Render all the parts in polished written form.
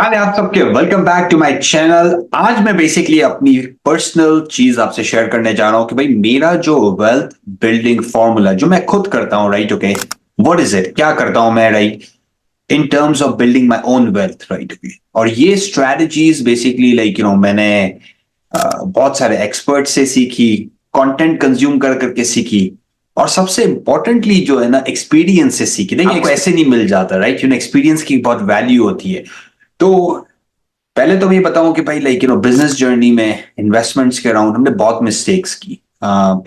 क्या है आप सबके। Welcome back to my channel. आज मैं बेसिकली अपनी पर्सनल चीज आपसे शेयर करने जा रहा हूं कि भाई मेरा जो वेल्थ बिल्डिंग फॉर्मूला जो मैं खुद करता हूं, right, okay, what is it, क्या करता हूं मैं, right, in terms of building my own wealth, right, okay. और ये स्ट्रैटेजीज बेसिकली लाइक मैंने बहुत सारे एक्सपर्ट से सीखी, कंटेंट कंज्यूम कर करके सीखी, और सबसे इंपॉर्टेंटली जो है ना, एक्सपीरियंस से सीखी। देखिए, आपको ऐसे नहीं मिल जाता, राइट, एक्सपीरियंस की बहुत वैल्यू होती है। तो पहले तो मैं ये बताऊं कि भाई लाइक बिजनेस जर्नी में इन्वेस्टमेंट्स के अराउंड हमने बहुत मिस्टेक्स की,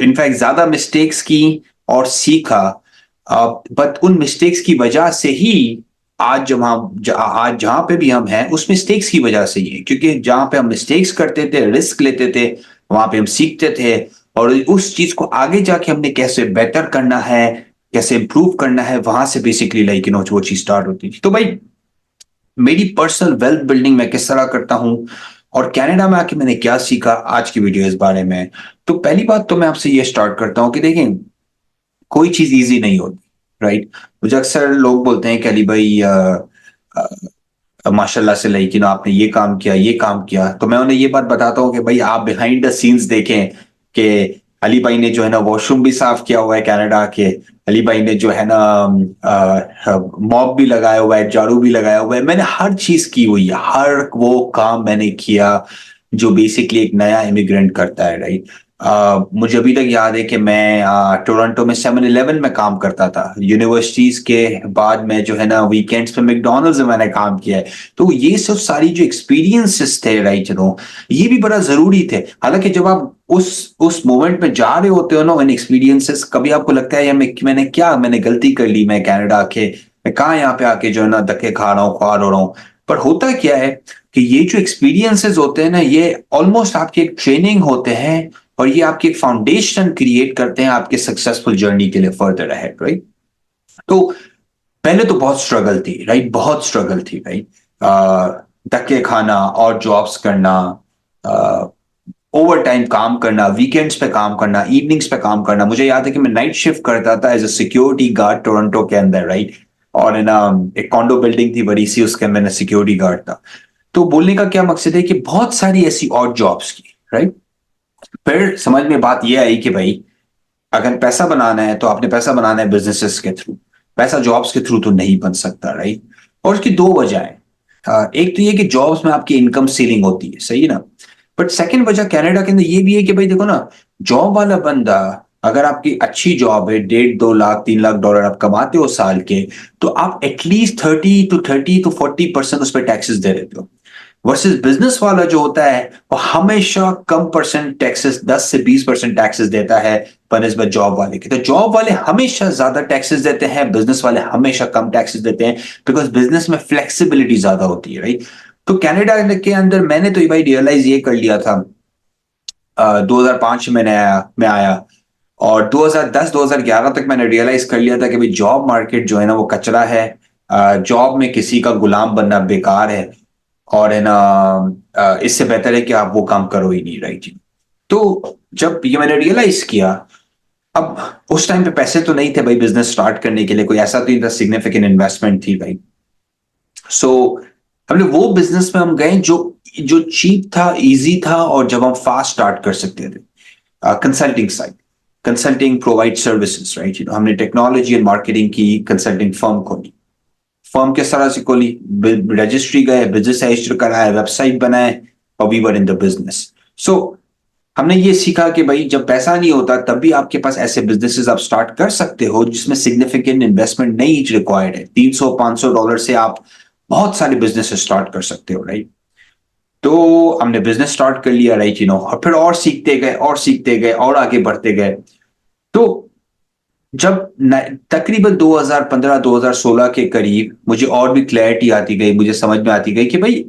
इनफैक्ट ज्यादा मिस्टेक्स की और सीखा। बट उन मिस्टेक्स की वजह से ही आज जहां पे भी हम हैं उस मिस्टेक्स की वजह से ही है, क्योंकि जहां पे हम मिस्टेक्स करते थे, रिस्क लेते थे, वहां पे हम सीखते थे, और उस चीज को आगे जाके हमने कैसे बेटर करना है, कैसे इंप्रूव करना है, वहां से बेसिकली लाइक वो चीज स्टार्ट होती थी। तो भाई मेरी पर्सनल वेल्थ बिल्डिंग मैं किस तरह करता हूं और कनाडा में आके मैंने क्या सीखा, आज की वीडियो इस बारे में। तो पहली बात तो मैं आपसे ये स्टार्ट करता हूं कि देखें, कोई चीज इजी नहीं होती, राइट। मुझे अक्सर लोग बोलते हैं कि अली भाई माशाल्लाह से लाइक आपने ये काम किया, ये काम किया। तो मैं उन्हें ये बात बताता हूँ कि भाई आप बिहाइंड द सीन्स देखें कि अली भाई ने जो है ना वॉशरूम भी साफ किया हुआ है कनाडा के, अली भाई ने जो है ना मॉप भी लगाया हुआ है, झाड़ू भी लगाया हुआ है, मैंने हर चीज की हुई है, हर वो काम मैंने किया जो बेसिकली एक नया इमिग्रेंट करता है, राइट। मुझे अभी तक याद है कि मैं टोरंटो में 7-Eleven में काम करता था। यूनिवर्सिटीज के बाद में जो है ना वीकेंड्स पे मैकडोनल्ड्स में मैंने काम किया है। तो ये सब सारी जो एक्सपीरियंसेस थे, राइट, ये भी बड़ा जरूरी थे। हालांकि जब आप उस मोमेंट में जा रहे होते हो ना, इन एक्सपीरियंसेस, कभी आपको लगता है यार मैंने गलती कर ली, मैं कनाडा आके मैं कहाँ यहाँ पे आके जो है ना धक्के खा रहा हूँ, ख्वार हो रहा हूँ। पर होता क्या है कि ये जो एक्सपीरियंसेस होते हैं ना, ये ऑलमोस्ट आपकी एक ट्रेनिंग होते हैं, और ये आपकी एक फाउंडेशन क्रिएट करते हैं आपके सक्सेसफुल जर्नी के लिए फर्दर अहेड, राइट। तो पहले तो बहुत स्ट्रगल थी, राइट, बहुत स्ट्रगल थी, राइट। धक्के खाना और जॉब्स करना, ओवर टाइम काम करना, वीकेंड्स पे काम करना, इवनिंग्स पे काम करना। मुझे याद है कि मैं नाइट शिफ्ट करता था as a security guard Toronto के अंदर, राइट। और है ना, एक कॉन्डो बिल्डिंग थी बड़ी सी, उसके अंदर मैं सिक्योरिटी गार्ड था। तो बोलने का क्या मकसद है कि बहुत सारी ऐसी और जॉब्स की, राइट। फिर समझ में बात यह आई कि भाई अगर पैसा बनाना है तो आपने पैसा बनाना है बिजनेसेस के थ्रू, पैसा जॉब्स के थ्रू तो नहीं बन सकता, राइट। और उसकी दो वजह है। एक तो ये कि जॉब्स में आपकी इनकम सीलिंग होती है, सही है ना। बट सेकंड वजह कनाडा के अंदर ये भी है कि भाई देखो ना, जॉब वाला बंदा, अगर आपकी अच्छी जॉब है, 1.5-2 लाख $3 लाख आप कमाते हो साल के, तो आप एटलीस्ट 30 to 40% उस पर टैक्सेस दे देते हो। वर्सेस बिजनेस वाला जो होता है वो हमेशा कम परसेंट टैक्सेस, 10 से 20% टैक्सेस देता है बनस्बत जॉब वाले के। तो जॉब वाले हमेशा ज्यादा टैक्सेस देते हैं, बिजनेस वाले हमेशा कम टैक्सेस देते हैं, बिकॉज बिजनेस में फ्लेक्सिबिलिटी ज्यादा होती है, राइट। तो कनाडा के अंदर मैंने तो ये भाई रियलाइज ये कर लिया था, 2005 में मैं आया, और 2010-2011 तक मैंने रियलाइज कर लिया था कि भाई जॉब मार्केट जो है ना वो कचरा है। जॉब में किसी का गुलाम बनना बेकार है, और है ना इससे बेहतर है कि आप वो काम करो ही नहीं, राइट। तो जब ये मैंने रियलाइज किया, अब उस टाइम पे पैसे तो नहीं थे भाई बिजनेस स्टार्ट करने के लिए, कोई ऐसा तो नहीं था, सिग्निफिकेंट इन्वेस्टमेंट थी भाई। सो हमने वो बिजनेस में हम गए जो जो चीप था, इजी था, और जब हम फास्ट स्टार्ट कर सकते थे। Consulting side, consulting provide services, right. हमने टेक्नोलॉजी एंड मार्केटिंग की कंसल्टिंग फर्म खोली। फर्म किस तरह से खोली, रजिस्ट्री गए, बिजनेस रजिस्टर कराया, वेबसाइट बनाए, और we were in the business. So हमने ये सीखा कि भाई जब पैसा नहीं होता तब भी आपके पास ऐसे बिजनेसेस आप स्टार्ट कर सकते हो जिसमें सिग्निफिकेंट इन्वेस्टमेंट नहीं रिक्वायर्ड है। $300-500 से आप बहुत सारे बिजनेस स्टार्ट कर सकते हो, राइट। तो हमने बिजनेस स्टार्ट कर लिया, राइट, और फिर और सीखते गए और सीखते गए और आगे बढ़ते गए। तो जब तकरीबन 2015-2016 के करीब मुझे और भी क्लैरिटी आती गई, मुझे समझ में आती गई कि भाई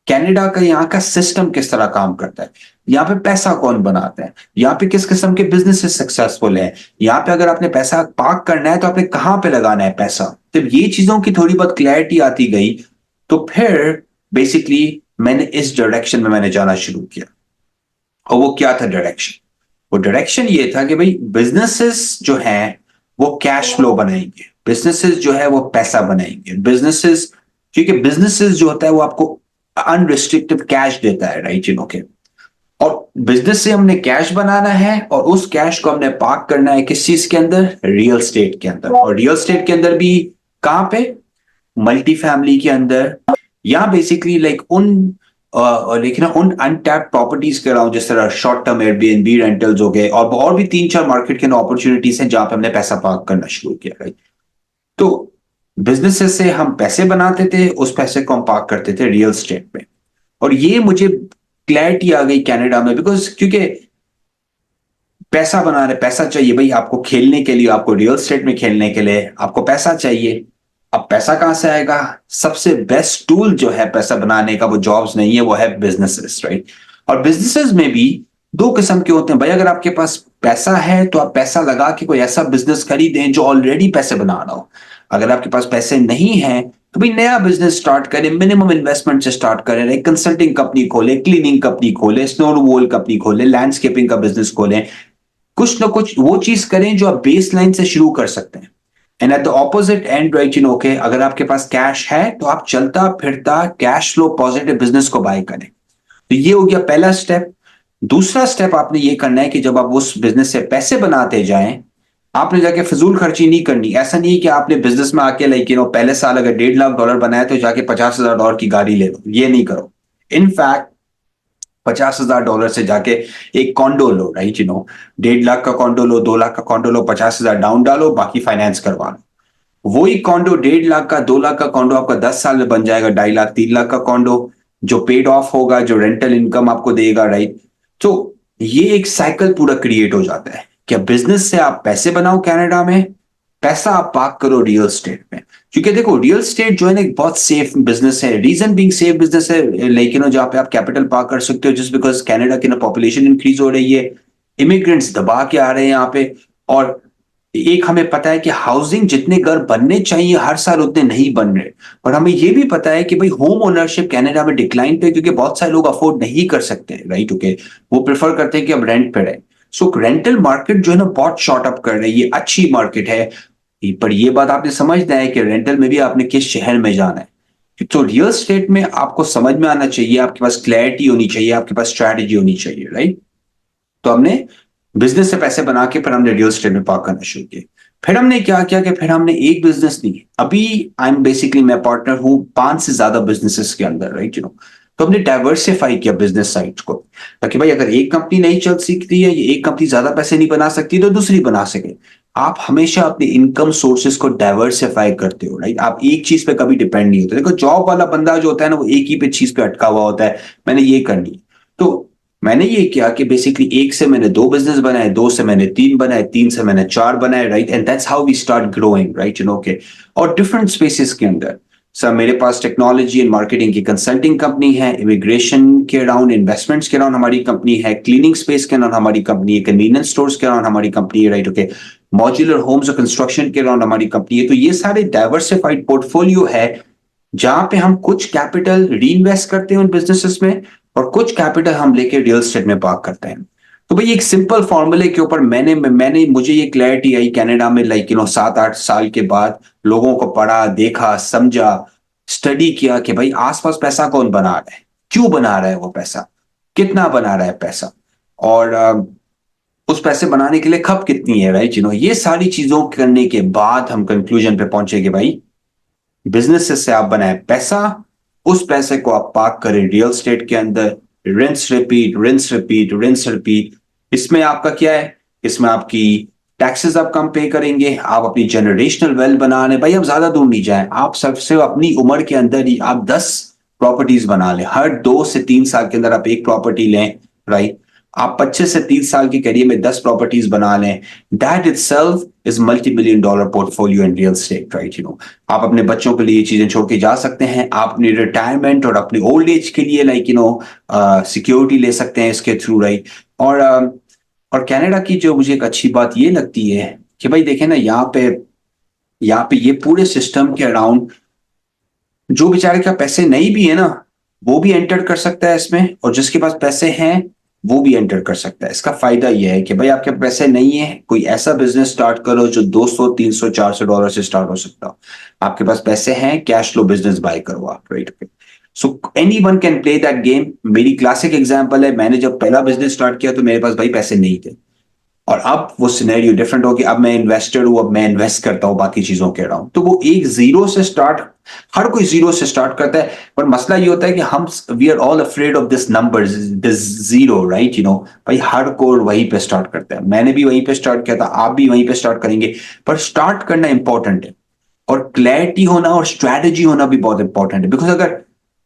कनाडा का यहाँ का सिस्टम किस तरह काम करता है, यहाँ पे पैसा कौन बनाता है, यहाँ पे किस किस्म के बिजनेस सक्सेसफुल है, यहाँ पे अगर आपने पैसा पार्क करना है तो आपने कहाँ पे लगाना है पैसा। जब ये चीजों की थोड़ी बहुत क्लैरिटी आती गई, तो फिर बेसिकली मैंने इस डायरेक्शन में मैंने जाना शुरू किया। और वो क्या था डायरेक्शन, वो डायरेक्शन ये था कि भाई बिजनेसेस जो हैं वो कैश फ्लो बनाएंगे, बिजनेसेस जो है वो पैसा बनाएंगे, बिजनेसेस क्योंकि बिजनेसेस जो होता है वो आपको अनरिस्ट्रिक्टेड कैश देता है, राइट, के और बिजनेस से हमने कैश बनाना है और उस कैश को हमने पार्क करना है किस चीज के अंदर, रियल स्टेट के अंदर। और रियल स्टेट के अंदर भी कहां पे, मल्टी फैमिली के अंदर, या बेसिकली लाइक उन लेकिन उन अनटैप्ड प्रॉपर्टीज के अराउंड, जिस तरह शॉर्ट टर्म एयरबीएनबी रेंटल्स हो गए, और भी 3-4 मार्केट के अपॉर्चुनिटीज हैं जहां पे हमने पैसा पार्क करना शुरू किया, राइट। तो बिजनेसेस से हम पैसे बनाते थे, उस पैसे को हम पार्क करते थे रियल स्टेट में। और ये मुझे क्लैरिटी आ गई कनाडा में, बिकॉज क्योंकि पैसा बनाने, पैसा चाहिए भाई आपको खेलने के लिए, आपको रियल स्टेट में खेलने के लिए आपको पैसा चाहिए। अब पैसा कहां से आएगा? सबसे बेस्ट टूल जो है पैसा बनाने का वो जॉब्स नहीं है, वो है बिजनेसेस, राइट। और बिजनेसेस में भी दो किस्म के होते हैं भाई। अगर आपके पास पैसा है तो आप पैसा लगा के कोई ऐसा बिजनेस खरीदें जो ऑलरेडी पैसे बना रहा हो। अगर आपके पास पैसे नहीं है तो भाई नया बिजनेस स्टार्ट करें, मिनिमम इन्वेस्टमेंट से स्टार्ट करें, एक कंसल्टिंग कंपनी खोले, क्लीनिंग कंपनी खोले, स्नो रिमूवल कंपनी खोले, लैंडस्केपिंग का बिजनेस खोलें। कुछ ना कुछ वो चीज करें जो आप बेस लाइन से शुरू कर सकते हैं। And at the opposite and, right, okay, अगर आपके पास कैश है तो आप चलता फिरता कैश फ्लो पॉजिटिव बिजनेस को बाय करें। तो ये हो गया पहला स्टेप। दूसरा स्टेप आपने ये करना है कि जब आप उस बिजनेस से पैसे बनाते जाएं, आपने जाके फजूल खर्ची नहीं करनी। ऐसा नहीं है कि आपने बिजनेस में आके लाइक पहले साल अगर $1.5 लाख बनाया तो जाके $50,000 की गाड़ी ले लो, ये नहीं करो। इनफैक्ट $50,000 से जाके एक कॉन्डो लो, राइट, 1.5 लाख का कॉन्डो लो, 2 लाख का कॉन्डो लो, 50,000 डाउन डालो, बाकी फाइनेंस करवा लो। वही कॉन्डो 1.5 लाख का, 2 लाख का कॉन्डो आपका 10 साल में बन जाएगा 2.5 लाख, 3 लाख का कॉन्डो जो पेड ऑफ होगा, जो रेंटल इनकम आपको देगा, राइट। तो ये एक साइकिल पूरा क्रिएट हो जाता है कि बिजनेस से आप पैसे बनाओ कनाडा में, पैसा आप पार्क करो रियल स्टेट में। क्योंकि देखो रियल स्टेट जो है ना एक बहुत सेफ बिजनेस है। रीजन बीइंग सेफ बिजनेस है, लेकिन जहां पे आप कैपिटल पार्क कर सकते हो, जस्ट बिकॉज कनाडा की ना पॉपुलेशन इंक्रीज हो रही है, इमिग्रेंट्स दबा के आ रहे हैं यहाँ पे। और एक हमें पता है कि हाउसिंग जितने घर बनने चाहिए हर साल उतने नहीं बन रहे। और हमें यह भी पता है कि भाई होम ओनरशिप कनाडा में डिक्लाइन पे, क्योंकि बहुत सारे लोग अफोर्ड नहीं कर सकते, राइट, ओके, वो प्रेफर करते हैं कि अब रेंट पे रहे। सो रेंटल मार्केट जो है ना बहुत शॉर्ट अप कर रही है, ये अच्छी मार्केट है। पर ये बात आपने समझना है कि रेंटल में भी आपने किस शहर में जाना है। तो रियल स्टेट में आपको समझ में आना चाहिए, आपके पास क्लैरिटी होनी चाहिए, आपके पास स्ट्रैटेजी होनी चाहिए, राइट। तो हमने बिजनेस से पैसे बना के फिर हमने रियल स्टेट में पार्क करना शुरू किया। फिर हमने क्या किया कि फिर हमने एक बिजनेस नहीं, अभी आई एम बेसिकली मैं पार्टनर हूं 5 से ज्यादा बिजनेसेस के अंदर, राइट, तो हमने डाइवर्सिफाई किया बिजनेस साइड को, ताकि भाई अगर एक कंपनी नहीं चल सकती है, ये एक कंपनी ज्यादा पैसे नहीं बना सकती तो दूसरी बना सके। आप हमेशा अपने इनकम सोर्सेस को डाइवर्सिफाई करते हो, राइट। आप एक चीज पे कभी डिपेंड नहीं होते। देखो जॉब वाला बंदा जो होता है ना, वो एक ही पे चीज पे अटका हुआ होता है, मैंने ये करनी है। तो मैंने ये किया कि बेसिकली एक से मैंने 2 बिजनेस बनाए, 2 से मैंने 3 बनाए, 3 से मैंने 4 बनाए, right. And that's how we start growing, right, के और डिफरेंट स्पेसेस के अंदर। सर मेरे पास टेक्नोलॉजी एंड मार्केटिंग की कंसल्टिंग कंपनी है, इमिग्रेशन के अराउंड, इन्वेस्टमेंट्स के अराउंड हमारी कंपनी है, क्लीनिंग स्पेस के अराउंड हमारी कंपनी है, कन्वीनियंस स्टोर्स के अराउंड हमारी कंपनी है, राइट, ओके, मॉड्यूलर होम्स और कंस्ट्रक्शन के अराउंड हमारी कंपनी है। तो ये सारे डाइवर्सिफाइड पोर्टफोलियो है जहां पे हम कुछ कैपिटल री इन्वेस्ट करते हैं उन बिजनेसेस में और कुछ कैपिटल हम लेके रियल स्टेट में पार्क करते हैं। तो भाई एक सिंपल फॉर्मूले के ऊपर मैंने मुझे ये क्लैरिटी आई कनाडा में, लाइक 7-8 साल के बाद लोगों को पढ़ा, देखा, समझा, स्टडी किया कि भाई आसपास पैसा कौन बना रहा है, क्यों बना रहा है वो पैसा, कितना बना रहा है पैसा, और उस पैसे बनाने के लिए खप कितनी है, राइट। ये सारी चीजों करने के बाद हम कंक्लूजन पे पहुंचे कि भाई बिजनेस से आप बनाए पैसा, उस पैसे को आप पार्क करें रियल स्टेट के अंदर, rinse repeat, rinse repeat, rinse repeat. इसमें आपका क्या है, इसमें आपकी टैक्सेस आप कम पे करेंगे, आप अपनी जनरेशनल वेल्थ बना लें। भाई आप ज्यादा दूर नहीं जाएं, आप सबसे अपनी उम्र के अंदर ही आप 10 प्रॉपर्टीज बना लें, हर 2 से 3 साल के अंदर आप एक प्रॉपर्टी लें, राइट। आप 25 से 30 साल के करियर में 10 प्रॉपर्टीज बना लें, that itself is $multi-billion portfolio in real estate, right. आप अपने बच्चों के लिए ये चीजें छोड़ के जा सकते हैं, आप अपनी रिटायरमेंट और अपनी ओल्ड एज के लिए लाइक सिक्योरिटी ले सकते हैं इसके थ्रू, राइट। और कनाडा की जो मुझे एक अच्छी बात ये लगती है कि भाई देखें ना, यहाँ पे ये पूरे सिस्टम के अराउंड जो बेचारे के पैसे नहीं भी है ना, वो भी एंटर कर सकता है इसमें, और जिसके पास पैसे हैं वो भी एंटर कर सकता है। इसका फायदा यह है कि भाई आपके पैसे नहीं है, कोई ऐसा बिजनेस स्टार्ट करो जो 200 300 400 डॉलर से स्टार्ट हो सकता हो। आपके पास पैसे हैं, कैश फ्लो बिजनेस बाय करो आप, right? So any one can play that game. मेरी क्लासिक एग्जाम्पल है, मैंने जब पहला बिजनेस स्टार्ट किया तो मेरे पास भाई पैसे नहीं थे, और अब वो सिनेरियो डिफरेंट हो कि अब मैं इन्वेस्टेड हूं, अब मैं इन्वेस्ट करता हूं बाकी चीजों के अराउंड। तो वो एक जीरो से स्टार्ट, हर कोई जीरो से स्टार्ट करता है, पर मसला ये होता है कि हम we are all afraid of this number, this zero, right? भाई हर कोई वहीं पे स्टार्ट करता है, मैंने भी वहीं पे स्टार्ट किया था, आप भी वहीं पे स्टार्ट करेंगे, पर स्टार्ट करना इंपॉर्टेंट है। और क्लैरिटी होना और स्ट्रैटेजी होना भी बहुत इंपॉर्टेंट है, बिकॉज अगर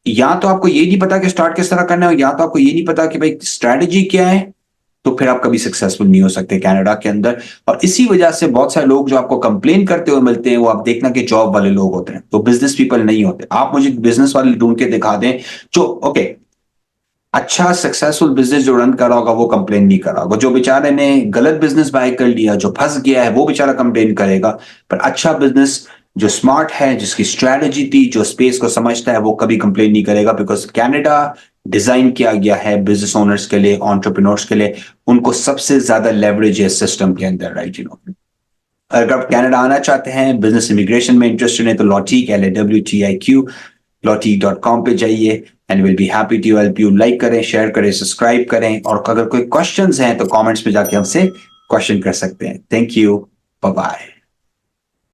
या तो आपको ये नहीं पता कि स्टार्ट किस तरह करना है, या तो आपको ये नहीं पता कि भाई स्ट्रैटेजी क्या है, तो फिर आप कभी सक्सेसफुल नहीं हो सकते कनाडा के अंदर। और इसी वजह से बहुत सारे लोग जो आपको कंप्लेन करते हुए मिलते हैं, वो आप देखना कि जॉब वाले लोग होते हैं, तो बिजनेस पीपल नहीं होते। आप मुझे बिजनेस वाले ढूंढ के दिखा दें जो ओके अच्छा सक्सेसफुल बिजनेस जो रन कर रहा होगा, वो कंप्लेन नहीं कर रहा होगा। जो बेचारे ने गलत बिजनेस बाय कर लिया, जो फंस गया है, वो बेचारा कंप्लेन करेगा। पर अच्छा बिजनेस जो स्मार्ट है, जिसकी स्ट्रैटेजी थी, जो स्पेस को समझता है, वो कभी कंप्लेन नहीं करेगा, बिकॉज कनाडा डिजाइन किया गया है बिजनेस ओनर्स के लिए, एंटरप्रेन्योर्स के लिए। उनको सबसे ज्यादा लेवरेज है सिस्टम के अंदर, राइट? अगर आप कनाडा आना चाहते हैं, बिजनेस इमिग्रेशन में इंटरेस्टेड है, तो लॉटीक LAWTIQ lottery.com पे जाइए, and will be happy to help you. Like करें, शेयर करें, सब्सक्राइब करें, और अगर कोई क्वेश्चंस हैं तो कमेंट्स पे जाके हमसे क्वेश्चन कर सकते हैं। Thank you, bye bye.